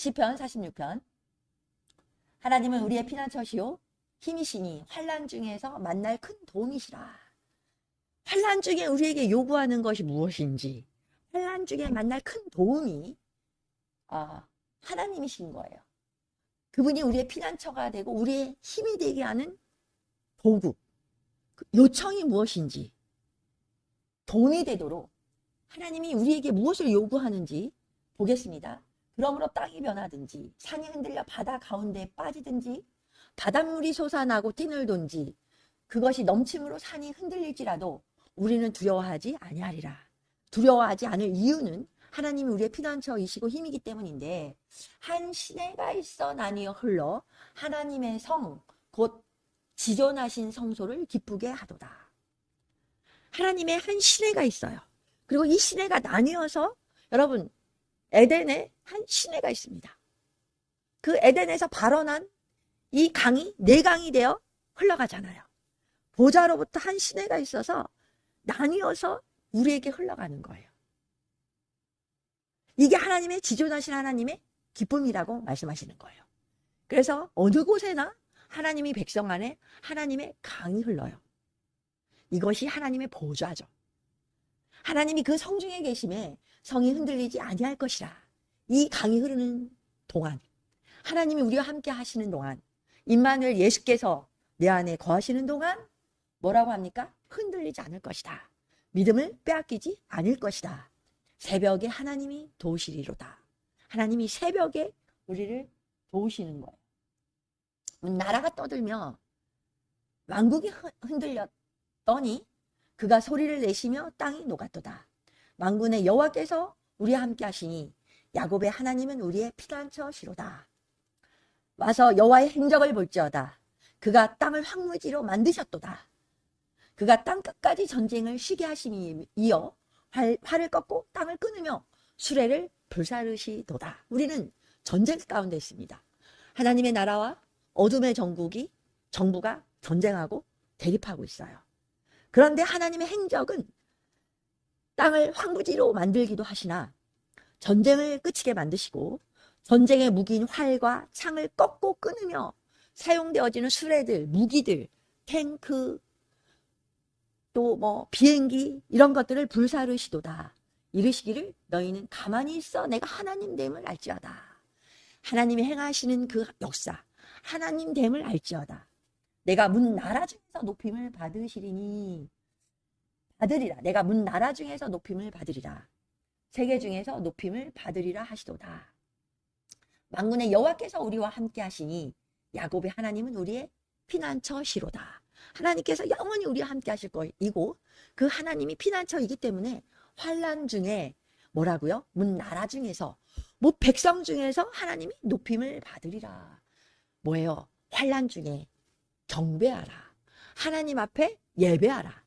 시편 46편. 하나님은 우리의 피난처시요 힘이시니 환난 중에서 만날 큰 도움이시라. 환난 중에 우리에게 요구하는 것이 무엇인지, 환난 중에 만날 큰 도움이 하나님이신 거예요. 그분이 우리의 피난처가 되고 우리의 힘이 되게 하는 도구, 요청이 무엇인지, 도움이 되도록 하나님이 우리에게 무엇을 요구하는지 보겠습니다. 그러므로 땅이 변하든지 산이 흔들려 바다 가운데에 빠지든지 바닷물이 솟아나고 띠를 돈지 그것이 넘침으로 산이 흔들릴지라도 우리는 두려워하지 아니하리라. 두려워하지 않을 이유는 하나님이 우리의 피난처이시고 힘이기 때문인데, 한 시내가 있어 나뉘어 흘러 하나님의 성 곧 지존하신 성소를 기쁘게 하도다. 하나님의 한 시내가 있어요. 그리고 이 시내가 나뉘어서, 여러분, 에덴에 한 시내가 있습니다. 그 에덴에서 발원한 이 강이 네 강이 되어 흘러가잖아요. 보좌로부터 한 시내가 있어서 나뉘어서 우리에게 흘러가는 거예요. 이게 하나님의 지존하신 하나님의 기쁨이라고 말씀하시는 거예요. 그래서 어느 곳에나 하나님이 백성 안에 하나님의 강이 흘러요. 이것이 하나님의 보좌죠. 하나님이 그 성중에 계심에 성이 흔들리지 아니할 것이라. 이 강이 흐르는 동안, 하나님이 우리와 함께 하시는 동안, 임마누엘 예수께서 내 안에 거하시는 동안 뭐라고 합니까? 흔들리지 않을 것이다. 믿음을 빼앗기지 않을 것이다. 새벽에 하나님이 도우시리로다. 하나님이 새벽에 우리를 도우시는 거예요. 나라가 떠들며 왕국이 흔들렸더니 그가 소리를 내시며 땅이 녹았도다. 만군의 여호와께서 우리와 함께 하시니 야곱의 하나님은 우리의 피난처시로다. 와서 여호와의 행적을 볼지어다. 그가 땅을 황무지로 만드셨도다. 그가 땅 끝까지 전쟁을 쉬게 하시니 이어 활을 꺾고 땅을 끊으며 수레를 불사르시도다. 우리는 전쟁 가운데 있습니다. 하나님의 나라와 어둠의 정부가 전쟁하고 대립하고 있어요. 그런데 하나님의 행적은 땅을 황무지로 만들기도 하시나 전쟁을 끝이게 만드시고 전쟁의 무기인 활과 창을 꺾고 끊으며 사용되어지는 수레들, 무기들, 탱크, 또 비행기 이런 것들을 불사르시도다. 이르시기를 너희는 가만히 있어 내가 하나님 됨을 알지어다. 하나님이 행하시는 그 역사, 하나님 됨을 알지어다. 내가 문 나라 중에서 높임을 받으리라. 내가 문 나라 중에서 높임을 받으리라. 세계 중에서 높임을 받으리라 하시도다. 만군의 여호와께서 우리와 함께 하시니 야곱의 하나님은 우리의 피난처시로다. 하나님께서 영원히 우리와 함께 하실 것이고 그 하나님이 피난처이기 때문에 환난 중에 뭐라고요? 문 나라 중에서, 백성 중에서 하나님이 높임을 받으리라. 뭐예요? 환난 중에 경배하라. 하나님 앞에 예배하라.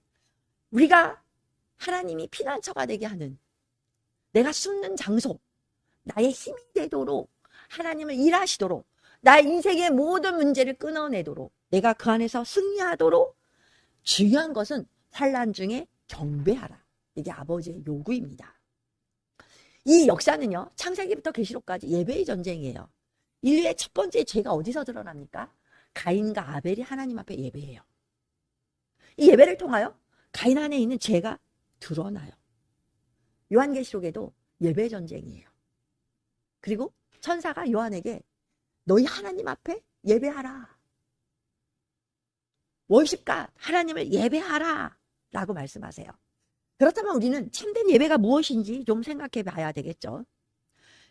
우리가 하나님이 피난처가 되게 하는, 내가 숨는 장소, 나의 힘이 되도록 하나님을 일하시도록, 나의 인생의 모든 문제를 끊어내도록, 내가 그 안에서 승리하도록 중요한 것은 환난 중에 경배하라. 이게 아버지의 요구입니다. 이 역사는요, 창세기부터 계시록까지 예배의 전쟁이에요. 인류의 첫 번째 죄가 어디서 드러납니까? 가인과 아벨이 하나님 앞에 예배해요. 이 예배를 통하여 가인 안에 있는 죄가 드러나요. 요한계시록에도 예배 전쟁이에요. 그리고 천사가 요한에게 너희 하나님 앞에 예배하라. 월십가 하나님을 예배하라 라고 말씀하세요. 그렇다면 우리는 참된 예배가 무엇인지 좀 생각해 봐야 되겠죠.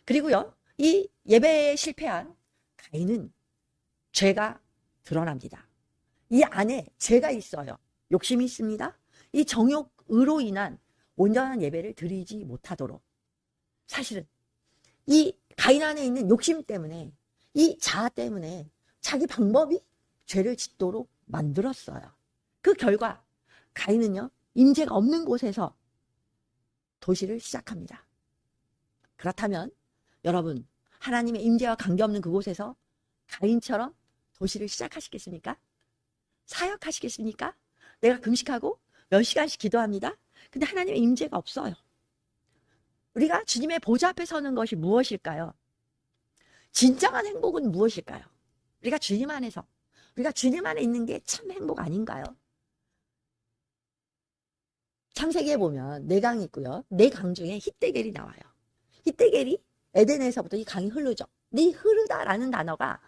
그리고요, 이 예배에 실패한 가인은 죄가 드러납니다. 이 안에 죄가 있어요. 욕심이 있습니다. 이 정욕으로 인한 온전한 예배를 드리지 못하도록, 사실은 이 가인 안에 있는 욕심 때문에, 이 자아 때문에 자기 방법이 죄를 짓도록 만들었어요. 그 결과 가인은요, 임재가 없는 곳에서 도시를 시작합니다. 그렇다면 여러분, 하나님의 임재와 관계없는 그곳에서 가인처럼 도시를 시작하시겠습니까? 사역하시겠습니까? 내가 금식하고 몇 시간씩 기도합니다. 근데 하나님의 임재가 없어요. 우리가 주님의 보좌 앞에 서는 것이 무엇일까요? 진정한 행복은 무엇일까요? 우리가 주님 안에서, 우리가 주님 안에 있는 게 참 행복 아닌가요? 창세기에 보면 네 강이 있고요. 네 강 중에 hit대겔이 나와요. hit대겔이 에덴에서부터 이 강이 흐르죠. 근데 이 흐르다라는 단어가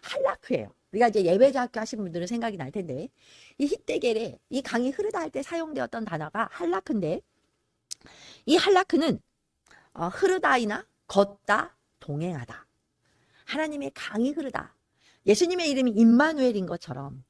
할라크예요. 우리가 이제 예배자 학교 하신 분들은 생각이 날 텐데, 이 hit대겔에 이 강이 흐르다 할 때 사용되었던 단어가 할라크인데, 이 할라크는 흐르다이나 걷다, 동행하다. 하나님의 강이 흐르다. 예수님의 이름이 임마누엘인 것처럼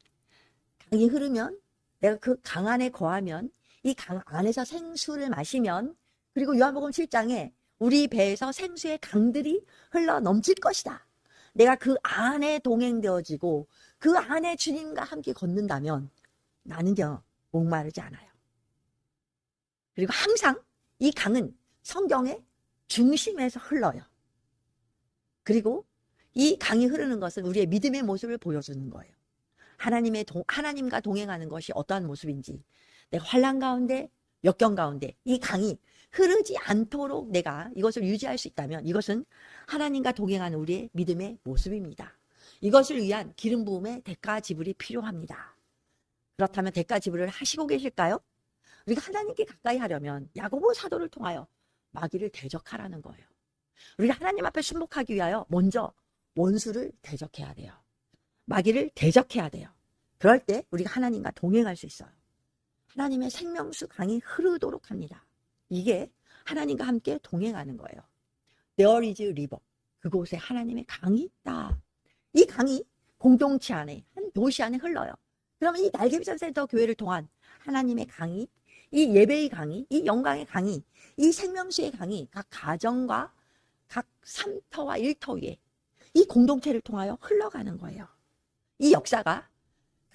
강이 흐르면, 내가 그 강 안에 거하면, 이 강 안에서 생수를 마시면, 그리고 요한복음 7장에 우리 배에서 생수의 강들이 흘러 넘칠 것이다. 내가 그 안에 동행되어지고 그 안에 주님과 함께 걷는다면 나는요 목마르지 않아요. 그리고 항상 이 강은 성경의 중심에서 흘러요. 그리고 이 강이 흐르는 것은 우리의 믿음의 모습을 보여주는 거예요. 하나님과 동행하는 것이 어떠한 모습인지, 내가 환난 가운데, 역경 가운데 이 강이 흐르지 않도록 내가 이것을 유지할 수 있다면, 이것은 하나님과 동행하는 우리의 믿음의 모습입니다. 이것을 위한 기름 부음의 대가 지불이 필요합니다. 그렇다면 대가 지불을 하시고 계실까요? 우리가 하나님께 가까이 하려면 야고보 사도를 통하여 마귀를 대적하라는 거예요. 우리가 하나님 앞에 순복하기 위하여 먼저 원수를 대적해야 돼요. 마귀를 대적해야 돼요. 그럴 때 우리가 하나님과 동행할 수 있어요. 하나님의 생명수 강이 흐르도록 합니다. 이게 하나님과 함께 동행하는 거예요. There is a river. 그곳에 하나님의 강이 있다. 이 강이 공동체 안에, 한 도시 안에 흘러요. 그러면 이 날개비전센터 교회를 통한 하나님의 강이, 이 예배의 강이, 이 영광의 강이, 이 생명수의 강이 각 가정과 각 3터와 1터 위에 이 공동체를 통하여 흘러가는 거예요. 이 역사가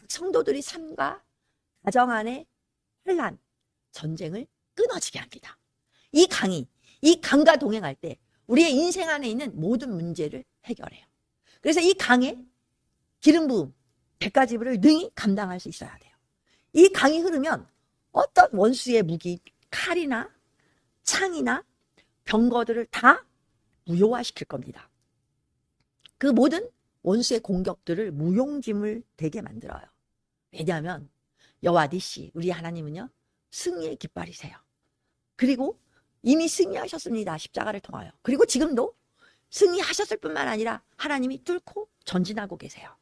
성도들이 삶과 가정 안에 혼란, 전쟁을 끊어지게 합니다. 이 강이, 이 강과 동행할 때 우리의 인생 안에 있는 모든 문제를 해결해요. 그래서 이 강에 기름 부음, 대가 지불을 능히 감당할 수 있어야 돼요. 이 강이 흐르면 어떤 원수의 무기, 칼이나 창이나 병거들을 다 무효화시킬 겁니다. 그 모든 원수의 공격들을 무용지물 되게 만들어요. 왜냐하면 여호와 니시, 우리 하나님은요 승리의 깃발이세요. 그리고 이미 승리하셨습니다. 십자가를 통하여. 그리고 지금도 승리하셨을 뿐만 아니라 하나님이 뚫고 전진하고 계세요.